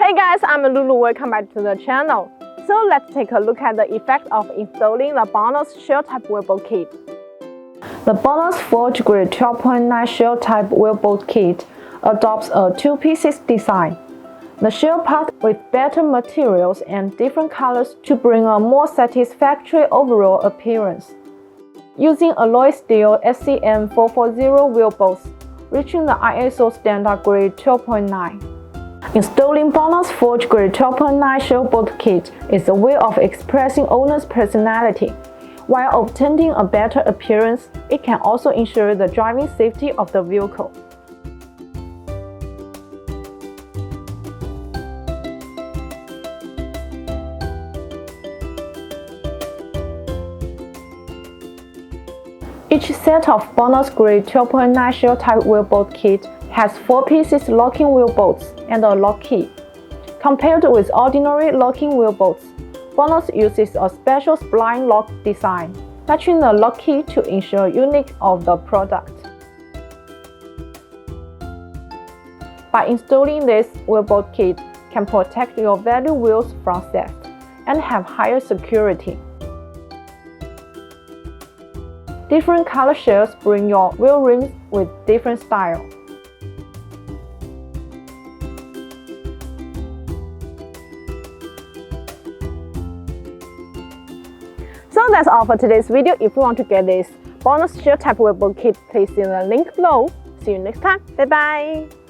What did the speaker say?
Hey guys, I'm Lulu. Welcome back to the channel. So let's take a look at the effect of installing the BONOSS shell type wheel bolt kit. The BONOSS Forge Grade 12.9 shell type wheel bolt kit adopts a two-pieces design. The shell part with better materials and different colors to bring a more satisfactory overall appearance. Using alloy steel SCM 440 wheel bolts, reaching the ISO standard grade 12.9. Installing BONOSS Forge Grade 12.9 shell bolt kit is a way of expressing owner's personality. While obtaining a better appearance, it can also ensure the driving safety of the vehicle. Each set of BONOSS Grade 12.9 shell type wheel bolt kit has 4 pieces locking wheel bolts and a lock key. Compared with ordinary locking wheel bolts, BONOSS uses a special spline lock design, matching the lock key to ensure unique of the product. By installing this wheel bolt kit can protect your value wheels from theft and have higher security. Different color shells bring your wheel rims with different style. So that's all for today's video. If you want to get this BONOSS shell type wheel bolt kit, please see the link below. See you next time. Bye bye.